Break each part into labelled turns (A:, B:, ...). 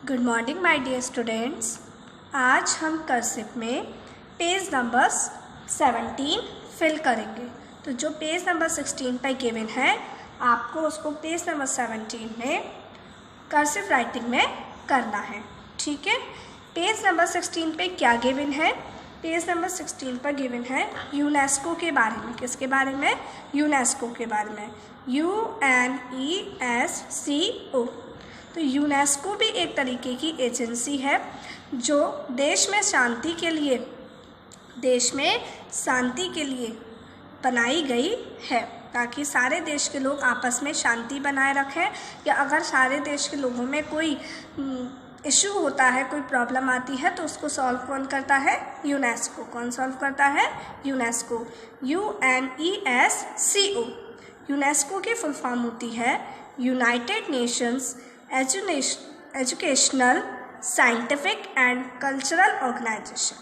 A: Good morning my dear students. आज हम cursive में पेज नंबर 17 फिल करेंगे। तो जो पेज नंबर 16 पर गिवन है आपको उसको पेज नंबर 17 में कर्सिव राइटिंग में करना है। ठीक है, पेज नंबर 16 पे क्या गिवन है? पेज नंबर 16 पर गिवन है यूनेस्को के बारे में। किसके बारे में? यूनेस्को के बारे में। UNESCO। तो यूनेस्को भी एक तरीके की एजेंसी है जो देश में शांति के लिए बनाई गई है, ताकि सारे देश के लोग आपस में शांति बनाए रखें, या अगर सारे देश के लोगों में कोई इशू होता है, कोई प्रॉब्लम आती है, तो उसको सॉल्व कौन करता है? यूनेस्को। कौन सॉल्व करता है? यूनेस्को। UNESCO। यूनेस्को की फुल फॉर्म होती है United Nations educational, scientific and cultural organisation.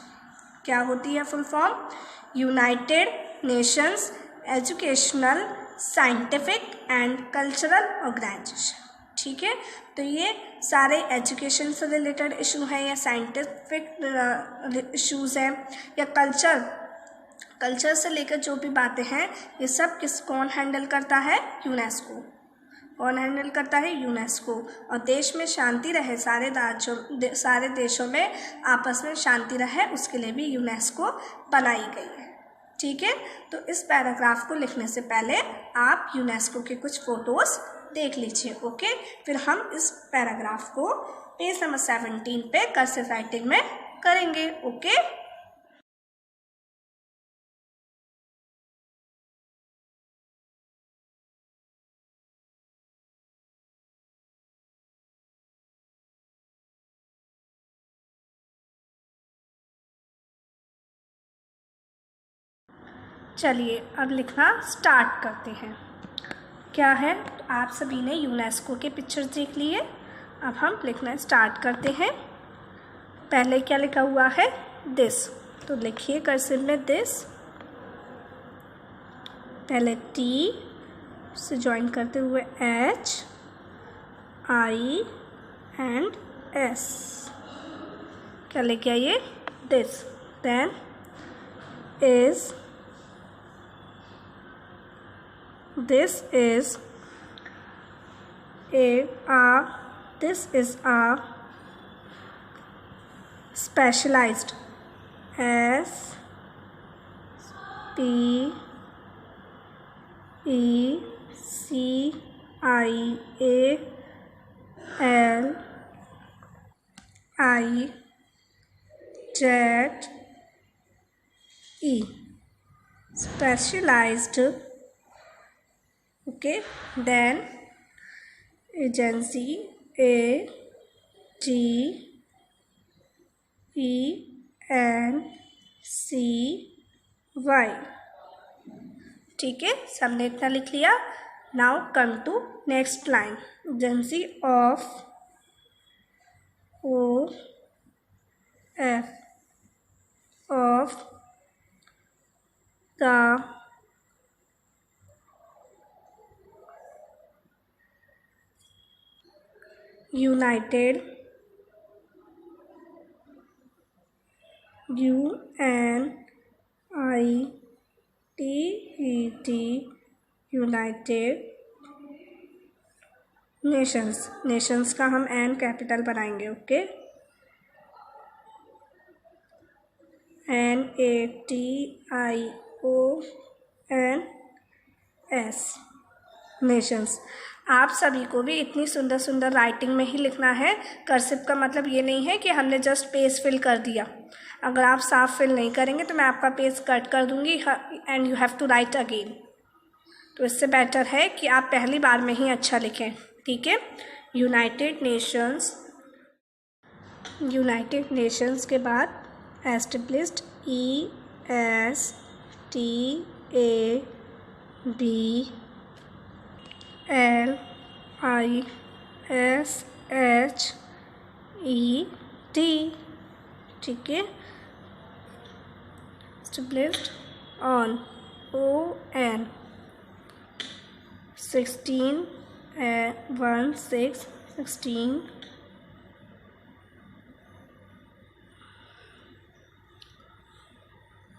A: क्या होती है full form? United Nations educational, scientific and cultural organisation. ठीक है, तो ये सारे एजुकेशन से रिलेटेड इशू हैं, या साइंटिफिक इशूज़ हैं, या कल्चर से लेकर जो भी बातें हैं, ये सब कौन हैंडल करता है? यूनेस्को। कौन हैंडल करता है? यूनेस्को। और देश में शांति रहे, सारे देशों में आपस में शांति रहे, उसके लिए भी यूनेस्को बनाई गई है। ठीक है, तो इस पैराग्राफ को लिखने से पहले आप यूनेस्को के कुछ फ़ोटोज़ देख लीजिए। ओके, फिर हम इस पैराग्राफ को पेज नंबर 17 पे कर्सिव राइटिंग में करेंगे। ओके, चलिए अब लिखना स्टार्ट करते हैं। क्या है? आप सभी ने यूनेस्को के पिक्चर्स देख लिए। अब हम लिखना स्टार्ट करते हैं। पहले क्या लिखा हुआ है? दिस। तो लिखिए कर्सिव में दिस। पहले T से ज्वाइन करते हुए H, I एंड S। क्या लेके आइए? This. Then is, this is a specialized specialized. Okay, then agency, AGENCY। ठीक है, सबने इतना लिख लिया। Now come to next line. Agency of the United nations का हम एन कैपिटल बनाएंगे। Okay, NATIONS, nations. आप सभी को भी इतनी सुंदर सुंदर राइटिंग में ही लिखना है। कर्सिव का मतलब ये नहीं है कि हमने जस्ट पेज फिल कर दिया। अगर आप साफ फिल नहीं करेंगे तो मैं आपका पेज कट कर दूंगी and you have to write again. तो इससे बेटर है कि आप पहली बार में ही अच्छा लिखें। ठीक है, यूनाइटेड नेशंस के बाद एस्टेब्लिश्ड, ESTABLISHED। ठीक है, established on ON 16/16/16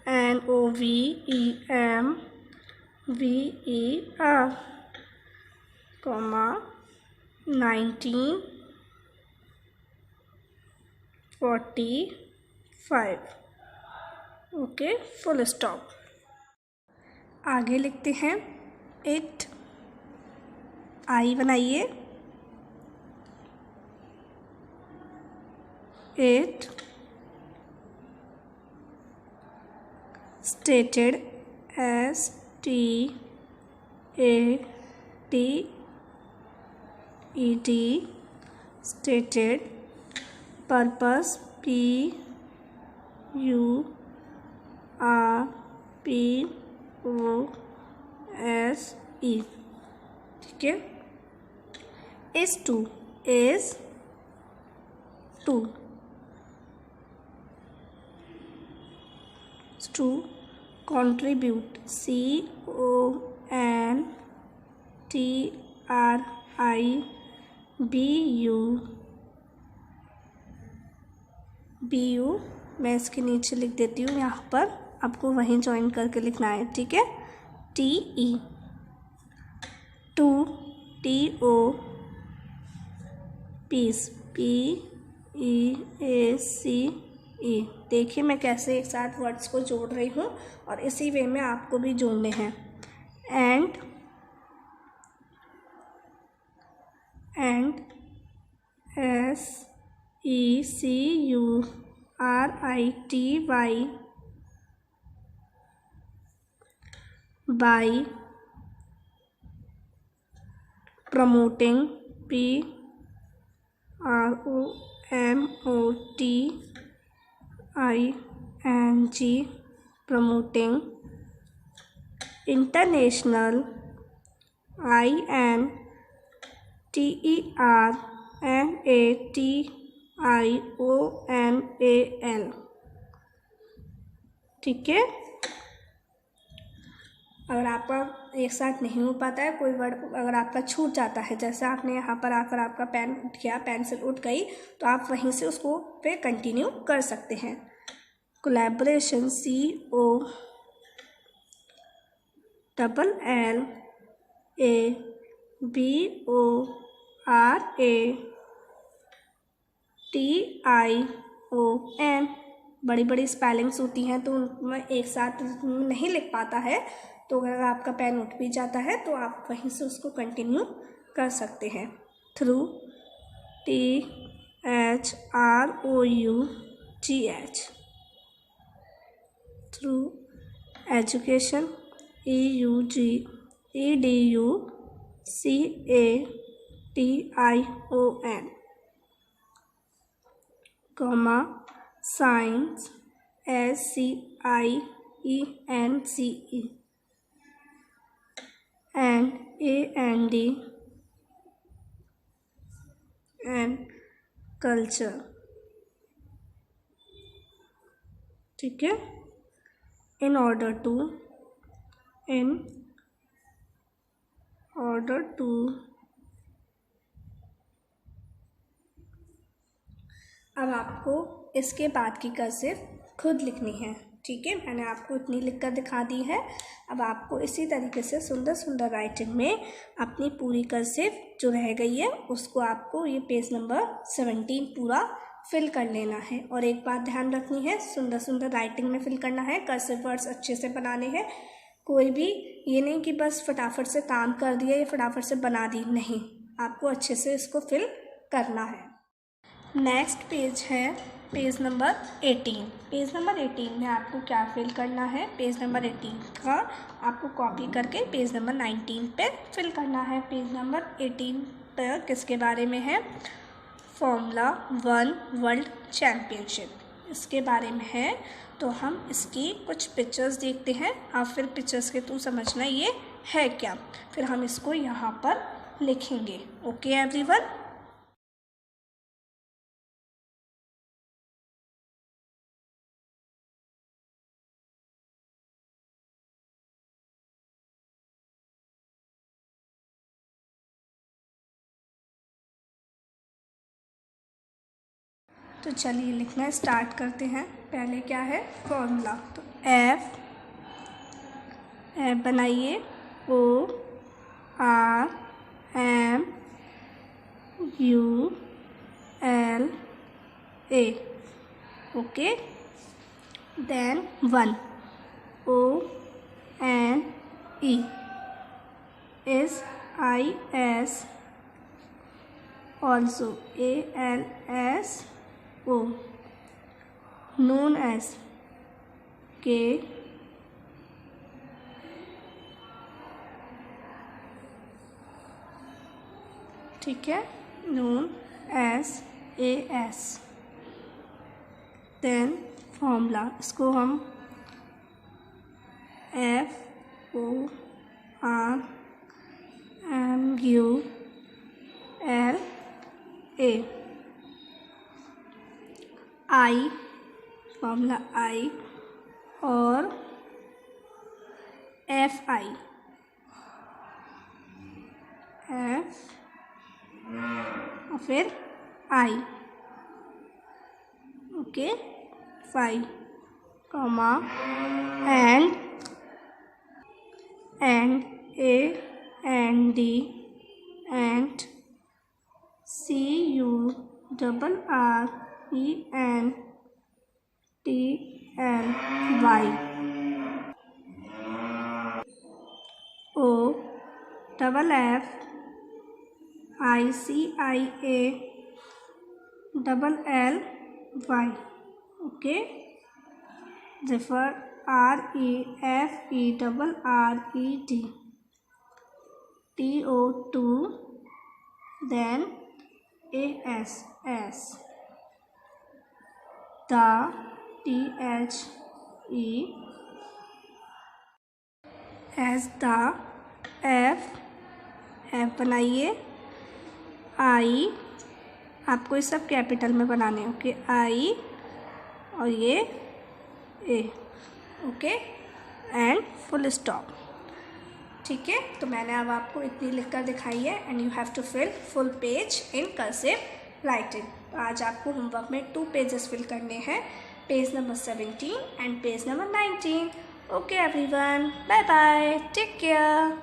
A: November, comma 1945. Okay, full stop. आगे लिखते हैं इट. आई बनाइए. It stated, stated, stated, purpose, purpose. ठीक है. is to, to contribute, contribute. मैं इसके नीचे लिख देती हूँ यहाँ पर, आपको वहीं ज्वाइन करके लिखना है. ठीक है. TE, to, TO, peace, PEACE. देखिए मैं कैसे एक साथ वर्ड्स को जोड़ रही हूँ और इसी वे में आपको भी जोड़ने हैं. And SECURITY, by promoting, PROMOTING, promoting international, INTERNATIONAL. ठीक है. अगर आपका एक साथ नहीं हो पाता है, कोई वर्ड अगर आपका छूट जाता है, जैसे आपने यहाँ पर आकर आपका पेन उठ गया, पेंसिल उठ गई, तो आप वहीं से उसको पे कंटिन्यू कर सकते हैं. Collaboration, COLLABORATION. बड़ी बड़ी स्पेलिंग्स होती हैं तो उनमें एक साथ नहीं लिख पाता है, तो अगर आपका पेन उठ भी जाता है तो आप वहीं से उसको कंटिन्यू कर सकते हैं. Through, THROUGH. Through. Education, EDUCATION. Comma science, SCIENCE. and AND and culture. ठीक है. in order to अब आपको इसके बाद की कर्सिव खुद लिखनी है. ठीक है, मैंने आपको इतनी लिखकर दिखा दी है. अब आपको इसी तरीके से सुंदर सुंदर राइटिंग में अपनी पूरी कर्सिव जो रह गई है उसको आपको ये पेज नंबर 17 पूरा फिल कर लेना है. और एक बात ध्यान रखनी है, सुंदर सुंदर राइटिंग में फिल करना है, कर्सिव वर्ड्स अच्छे से बनाने हैं. कोई भी ये नहीं कि बस फटाफट से काम कर दिया या फटाफट से बना दी, नहीं, आपको अच्छे से इसको फिल करना है. नेक्स्ट पेज है पेज नंबर 18. पेज नंबर 18 में आपको क्या फिल करना है, पेज नंबर 18 का आपको कॉपी करके पेज नंबर 19 पे फिल करना है. पेज नंबर 18 पर किसके बारे में है, फॉर्मूला 1 वर्ल्ड चैम्पियनशिप, इसके बारे में है. तो हम इसकी कुछ पिक्चर्स देखते हैं, आप फिर पिक्चर्स के थ्रू समझना ये है क्या, फिर हम इसको यहाँ पर लिखेंगे. Okay everyone. तो चलिए लिखना स्टार्ट करते हैं. पहले क्या है फॉर्मूला, तो एफ बनाइए, O R M U L A, okay. Then 1 O N E is I S, also A L S O, known as K ठीक है, known as AS। Then formula, इसको हम F O R M U L A, I formula I और F I, F और फिर I, okay, 5 comma and A and D and C U R E N T L Y, O F I C I A L Y, okay। refer R E F E R E D T O 2, then A S S, the T H E as the F बनाइए, I आपको ये सब capital में बनाने हैं, okay, I और ये A, okay, and full stop, ठीक है। तो मैंने अब आपको इतनी लिखकर दिखाई है and you have to fill full page in cursive writing. तो आज आपको होमवर्क में 2 पेजेस फिल करने हैं, page number 17 and page number 19। Okay everyone, bye bye, take care.